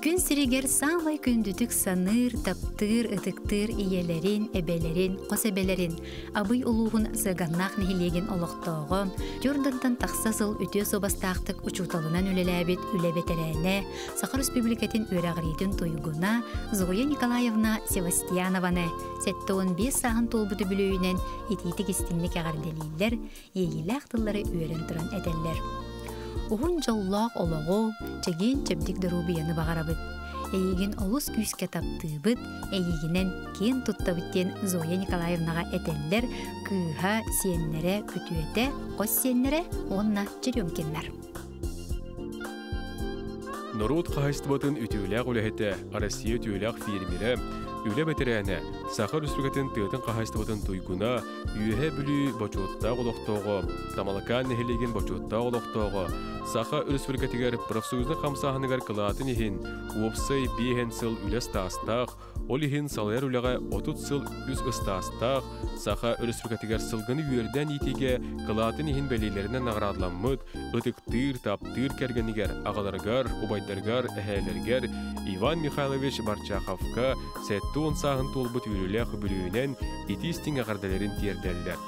Күн сиригер саңлай күндүтүк саныр, таптыр, ытыктыр иелерин, эбелерин, косебелерин, абый улуғын сыганнақ нехилеген олықтоғы, жордантан тақсасыл үтө собастақтық учуталынан үлеләбет үлебетерәне, Сахар Республикатын өрағыретін тойгуна Зоя Николаевна Севастьянованы сәтті 15 сағын толбуды бүлөйінен ететік істінлік ағарделейлер, егілі ақтылары өрін тұран әдәллер. Уғын жоллақ олығы, чеген чәбдік дұрубияны бағарабыд. Әйеген олыс күйіске таптыбыд, әйегінен кен тұттабыттен Зоя Николаевнаға әтәллер, күйға сиенлері күтуеті, қос сиенлері онна черемкенлер. Норут қағыстыбатын үтіләқ үләхеті Россия үтіләқ фермері үлі бәтерәне Сахар Республикатын тыытын қағыстыбатын туйгуна үйе бүлі бочуытта олықтоғы, тамалака нәхелеген бочуытта олықтоғы, Сахар Республикатығар профсоюзны қамсағынығар қылатын ехін уопсай бейхен сыл үлес тастақ, ол ехін салайар үліға 30 сыл үз ұстастақ, Сахар Республикатығар сылғыны үйерден етеге қылатын ехін бәлейлерінен ағырадламыд, ұтықтыр, таптыр кәргенігер, ағаларғар, обайдарғар, әхәлергер, Иван Михайлович Барчаховка сәтті онсағын толбыт үйрілі бүлігінен етістің ағардаларын тердәлдер.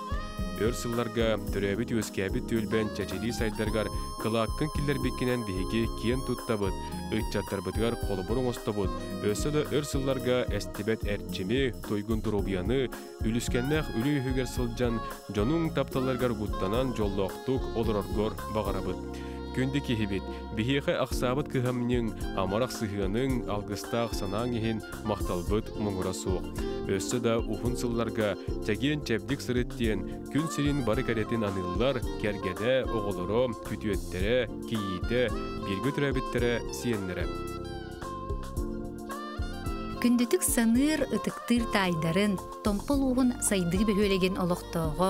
Өрсылларға түрәбіт өскәбіт төлбән чәчері сайдарға қылаққын келер бекінен бейге кен тұттабыд, ұйтчаттарбыдығар қолыбырың остабыд, өсілі өрсылларға әстебет әрчеме, тойгын дұрубияны, үліскәннәқ үлі үйігер сылжан, жоның тапталарғар ғуттанан жоллоқтық олыроргор бағарабыд. Күнді кехебет, бейхе ақсабыт кыхамның, амарақ сығының, алғыстақ санаң ехен мақталбыт мұңыра суық. Өссі да ұхын сылларға тәген чәбдік сырыттен, күн сирин бары кәретін аныллар, кәргеде, оғылыры, күтуеттері, кейеті, біргі түрәбіттері, сиенлері. Күндүтүк саныр ытыктыр тайдарын, томпол уғын сайды бөхөлеген олықтоғы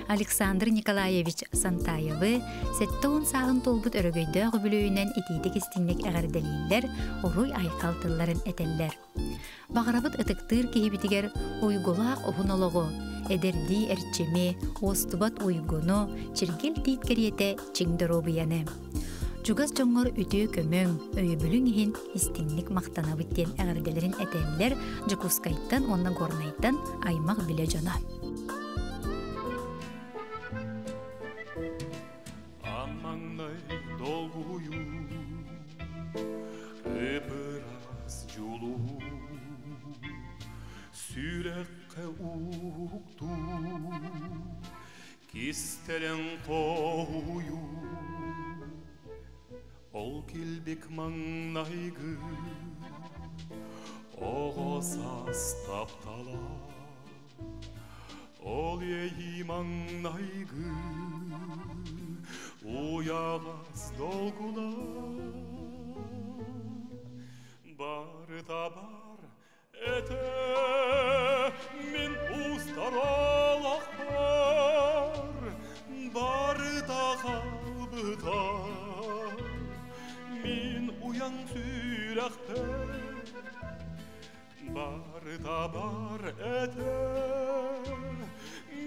Александр Николаевич Сантаевы сәтті 10 сағын толбут өрөгөйді ғүбілөйінен етейдік істінлік әғарделейлер, оруй айқалтыларын әтеллер. Бағарабыт ытыктыр кейбітігер ойголақ оғын олығы, әдерді әрчеме, остубат ойгону, чиргел дейт кәриеті чиңдір обияны. Жугас жоңғыр үтө көмөң, өйбүлүң ехин истинник мақтанабыттен әғірделерін әтәлілер жүкускайттан, онна горнайттан аймақ біле жона. Амаңнай долгую, өпірас жолу, сүрәққә уқту, кестелен қою, Ол келбек маңнайгы, оғасас таптала. Ол ей маңнайгы, уяғас долгула. Бар да бар, әті мен ұстаралақ бар. Бар да қалбытар. Min uyan sürəxtə Bar da bar ətə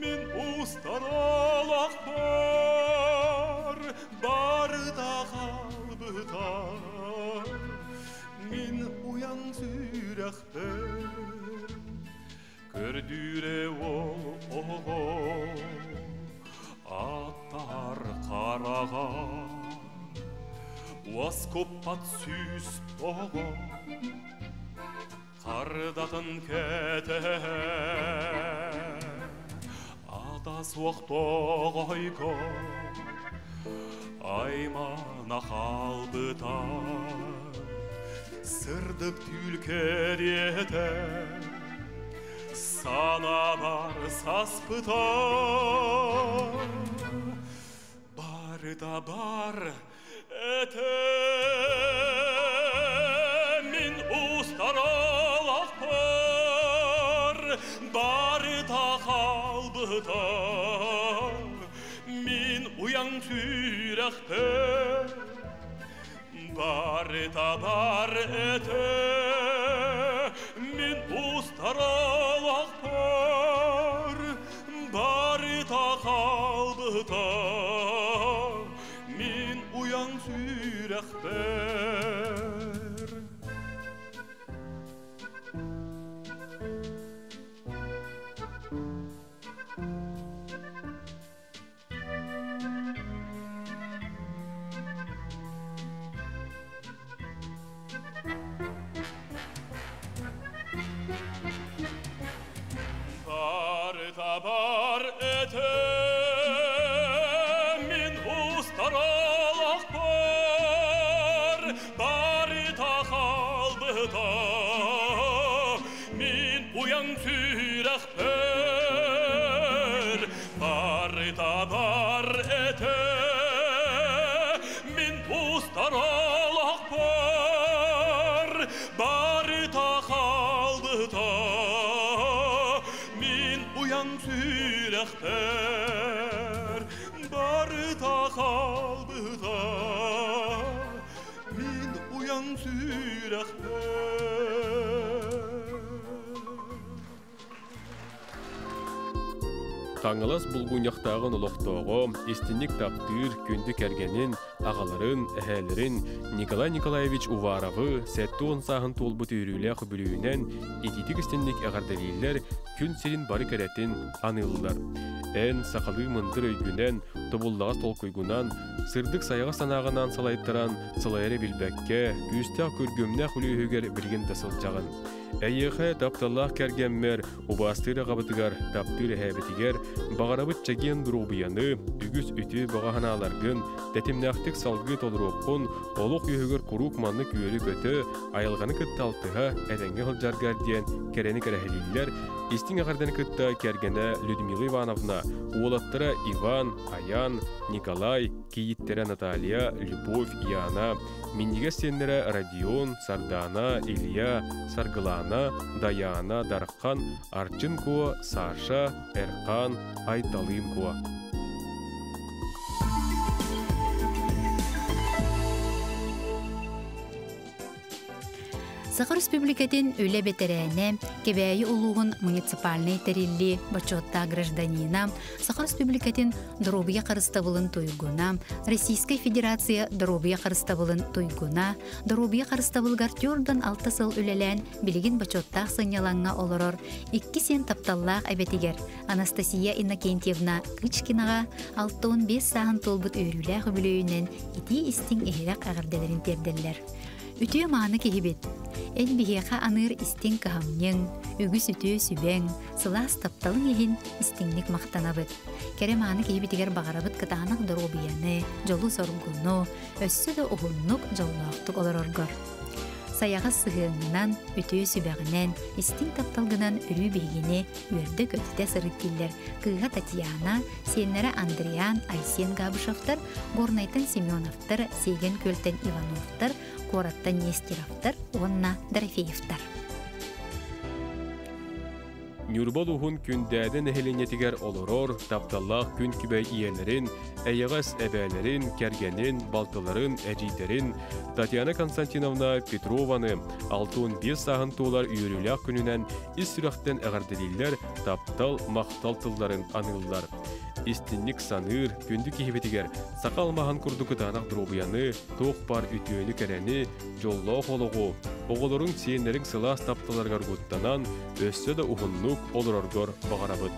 Min ustaralaq bar Bar da qalbıtar Min uyan sürəxtə Kördüre oğu Attar qarağar Уаскоппат сүйіс оғы, қардатын кәті, ада суақ тоғайғы, аймана қалбыта, сырдық түлкер еті, сана бар саспыта, бар да бар, Әті мен ұстаралақ бар, бары да қалбыта, мен ұяң сүрәқті, бары да бар әті, мен ұстаралақ бар, бары да қалбыта, Uyan sürəxtər kalbıta min uyan sürekper barita bar ete min pustaralak par barita kalbıta min uyan sürekper barita kalbıta min uyan sürekper. Таңылас булгун яктагын олоқтоого, истинник таптыр күндү кергенин, агаларын, әһәлерин Николай Николаевич Уваровы сәттуын сағын толбут үйрүлі құбілуінен етитік истинник әғарделейлер күн сирин бары кәрәтин анылылар. Ән сақалы мындыр өйгінен, тобуллағас толкойгунан, сырдық саяға санағынан салайттаран, салайры билбәкке, күстәк көргөмнә құлүйігер білген тасылчағын. Әйеқе тапталлах кәргенмер, убастыры қабытығар, таптыры әбетігер, бағарабыт чаген дұрубияны, үгіз үті бағаханаларғын, тәтімнәқтік салғы толырупқын, олық үйігер құруқ манны күйері көті, айылғаны күтталтыға әдәңгі ғылжарғар дейін кәрәні кәрәхелейлер, истин ағардан күтті кәргені Людмила Ивановна, уолаттыра Иван, Аян, Николай, кейіттері Наталья, Любовь, Яна, Минниге сеннері Родион, Сардана, Илья, Саргылана, Даяна, Дархан, Арчынко, Саша, Эрқан, Айталынко. Сахар Республикатын өлі бетерәне, кебәйі улуғын муниципальный терилли бачотта гражданина, Сахар Республикатын дробия қарыстабылын тойгуна, Российская Федерация дробия қарыстабылын тойгуна, дробия қарыстабылғар тёрдан 6 сыл өлелән билигин бачоттақ сыняланға олорор, 2 сен тапталлақ әбетігер Анастасия Иннокентьевна Кычкинаға 6-15 сағын толбут өйрүлі құбілөйінен ити истин ehiraq ағырделерін терделлер. Ütüye mağını kehibet. El biheqa anır istin kahamnyen, ügüs ütüye süben, sılas taptalın ehin istinlik maqtanabıt. Kere mağını kehibetiger bağarabıt kıtağınaq dorobiyanı, jolu sorgunu, össü de uhunnuk jolluaqtık olur orgor. Sayağı sığığından, ütüye sübeğinden, istin taptalgınan ürü bilgini, ürdü kötüde sırıttiller. Kığa Tatiana, senlere Andriyan, Aysen Gabışovtar, Gornaytan Semyonovtar, Segen Költen Ivanovtar, Korаттан Нестеровтар, онна Дорофеевтар. Нюрбол ухун күндәден әһеленетигер олорор, тапталлах күн күбәй иелерин, әйегас әбәлерин, кәргенин, балтыларын, әҗитерин, Татьяна Константиновна Петрованы 6-1 сағын туылар үйіріләк күнінен ис-сүрәқтен әғарделейлер таптал мақтал тылларын анылылар. Истинник саныр, күнді кехебетігер, сақал махан күрді күтанақ дробияны, тоқ бар үтіөні кәрәні, жоллау қолығы, оғылырың сиенлерің сылас тапталарғар ғуттанан, өссі да ұғыннық олырарғар бағарабыд.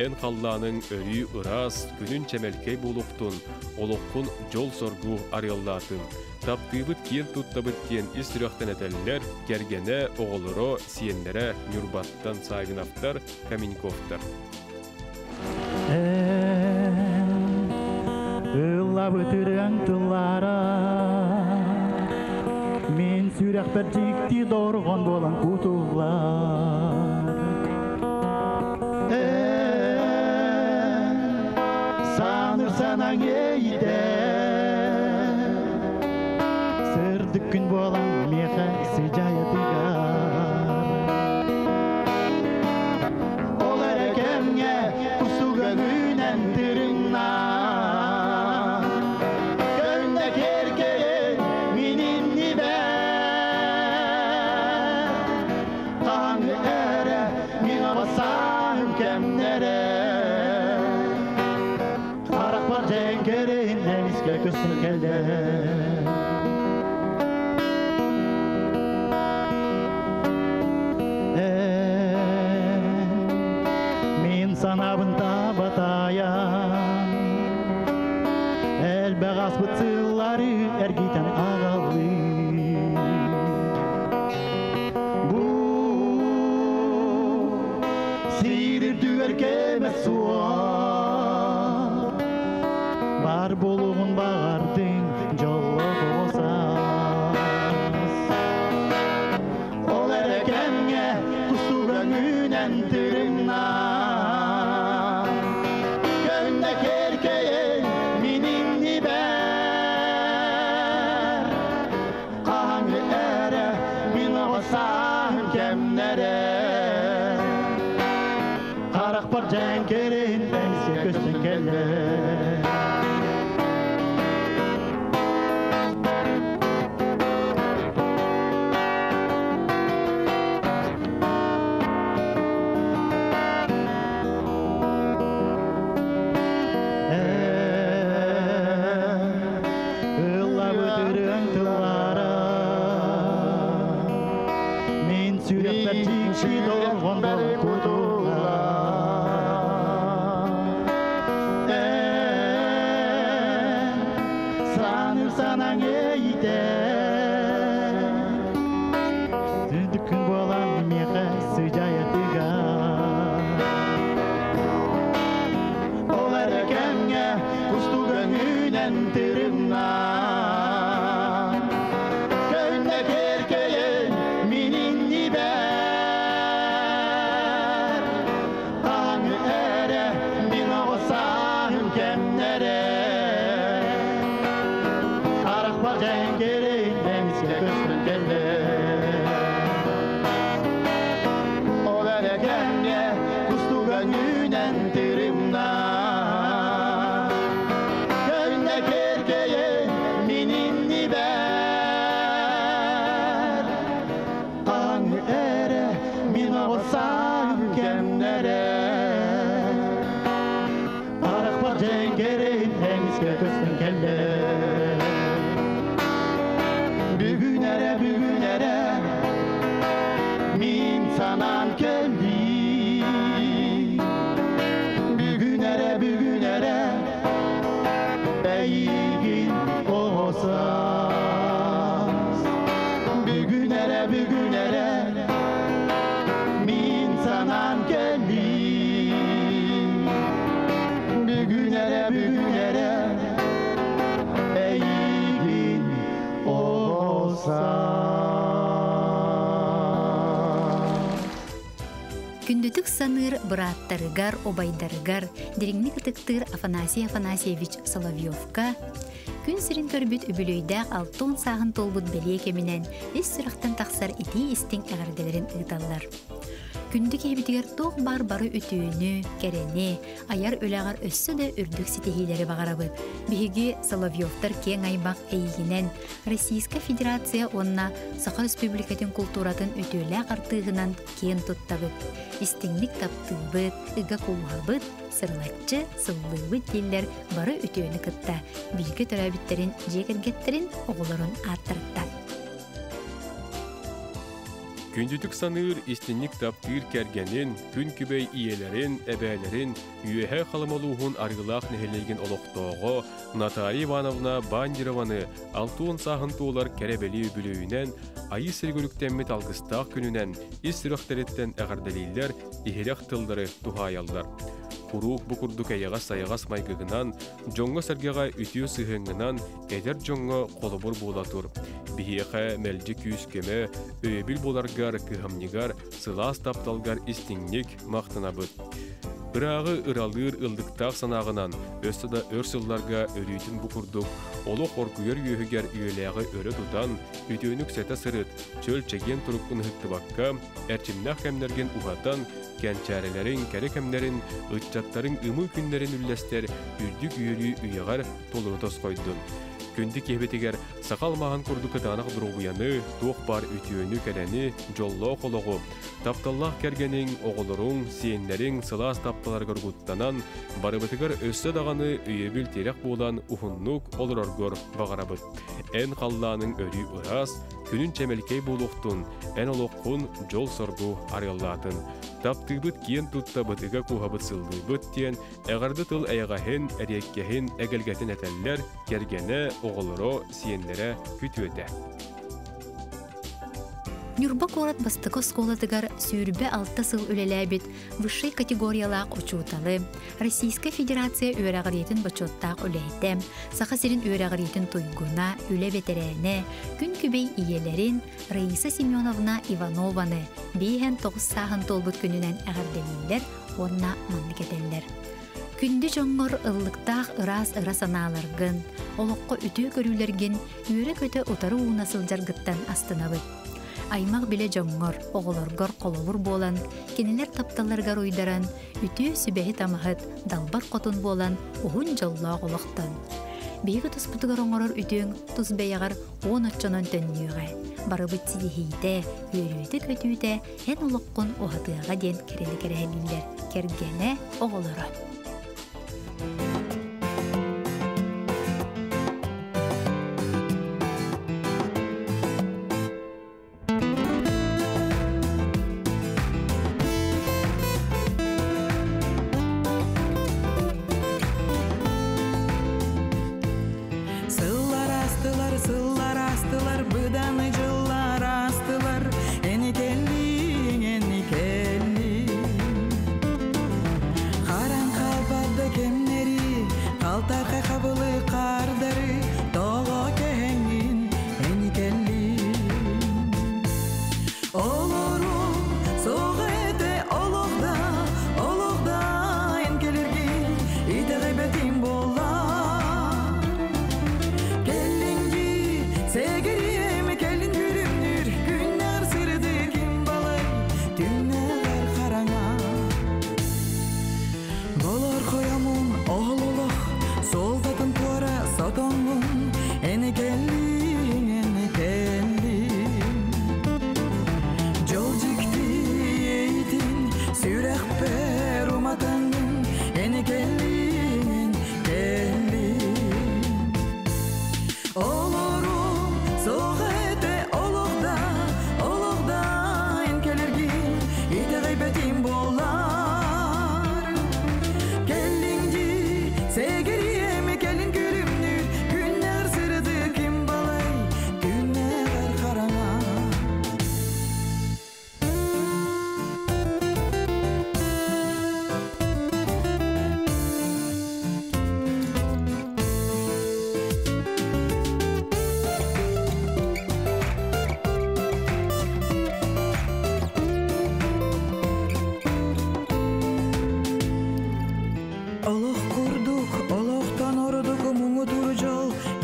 Ән қалланың өрі ұрас, күнін чәмелкей болуқтun, олыққын жол соргу арыяллатын. Таптыбыт киен туттабыт кен ис-сүрәқтен әтәлілер, кәргені оғылыры сиенлері Нюрбаттан Савиновтар, Каменьковтар. Ыллабы түрәң тыллара, мен сүрәқ бір жикті дорған болан құтулар. Саныр санаң ейді, сырдық күн болан меға сыжайы дығар. Ол әрекемге құсуға күнен түріңна, көнді керкейін менің небе. Таңы әрі мен абасам кәмнері, қарақ бар жәңкерін әміске күсін келді. Санабында батаян, әлбәғас бұтсылары әргейтен ағалы. Бұл сейдір дүгер кәмес суа, бар болуғын бағардың жолы болсас. ünen tırımna Gönde kerkeye mininni ber Kahangı ere min olsam kemlere Karak par cenkerin denize göstün kelle Күндүтүк саныр быраттарыгар, обайдарыгар, дереңни кытыктыр Афанасий Афанасьевич Соловьевка, күн сирин көрбүт үбүлөйдәк 6 сағын толбут белие кеминен ис сырақтан тақсар ити истин әғарделерин ыдаллар. Күндүк ебитигер тоқ бары үтүүнү, керени, аяр өләғар өссі де үрдік ситехилері бағарабыд. Биһиги Соловьевтар кен айбақ әйгінен Российска Федерация онна Саха Республикатын культуратын үтүүләк артығынан кен туттабыд. Истинлик таптыбыд, ыга кулғабыд, сырлатчы, сыллыбыд деллер бары үтүүнү кытта. Билгі төрәбіттерін, жекергеттерін, оғыларын аттыртта. Күндүтүк саныр истинник таптыр кәргенин, күн күбей иелерин, әбәлерин, үйәһә халымалуғын арғылақ нәхелейген олықтоғы Наталья Ивановна Бандированы 6 сағын туылар кәрәбәлі өбілөйінен, айы сіргіліктенмет алғыстақ күнінен, ис сұрақтареттен әғардалейлер, ихерек тылдары тухайалдар. Құруқ бұқырдық әйіға сайығас майгығынан, жоңғы сәргеға үтіу сығыңынан, әдер жоңғы қолыбыр болатыр. Бихеқа мәлжі күйіс кеме, өйбіл боларгар, кығамнигар, сылас тапталгар истинник мақтынабыд. Бірағы ыралыр ылдықтақ санағынан, өстіда өрсылларға өрүйтін бұқырдық, олы қоркүйер үйігер үйеләғы өрі тұтан, үтіөнік сәті сырыт, чөл чеген тұрыққын ғыттыбаққа, әрчімнақ кәмдерген ұғатан, кәнчәрелерін, кәрі кәмдерін, ұтчаттарын ұмы күнлерін үлләстер, үрдік үйері үйеғар толырытос қойдын. Күнді кебетігер сақал маған күрді кытанақ дұрғыяны, тоқ бар үтіөні кәрәні, жолло қолығы. Тапталлақ кәргенің, оғылырың, сиенлерің сылас тапталар көргіттанан, барыбытығар өссі дағаны үйебіл терек болан ұхыннық олыраргор бағарабыд. Ән қалланың өрі ұрас, күнін чәмелкей болуқтын, ән олыққын жол соргу арыллатын. Таптыбыт киен тұтта бұтыға куғабыт сылдыбыт тен, әғарды тыл әйғахен, әреккехен, әгелгәтін әтәлләр, кергені, оғылыро, сиенлері күтуеті. Нюрбак орат бастыко сколадыгар сүүрбе 6 сыл үлеләбит высший категориялаак учууталы. Российская Федерация өрәгәретін бачоттаак үләйті, сақасырын өрәгәретін туйгуна, үле ветерене, күн күбей иелерин Раиса Семеновна Иванованы бейхен 9 сағын толбут күнінен әғірделілер, онна манныкетеллер. Күнді жоңғыр ыллықтақ ырас аналаргын, олыққа үтü көрілерген үйрі көті отары уынасыл жаргыттан астынабыд. Аймақ біле жоңғыр, оғылырғыр қоловыр болан, кенелер тапталарғар ойдаран, үтü сүбәхі тамағыд, далбар қотын болан, оғын жолла оғылықтан. Бейгі тұспытығыр оңырыр үтің тұз бәйіғар 10 отчонын төннүйіғі. Барыбыт сидихейді, үйрүйді көтүйді, ән олыққын оғатыға ден керелі-керелілер. Кергені оғылыры.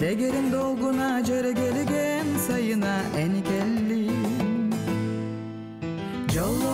Degerin dolguna cere gelgen sayına eni kelli. Jol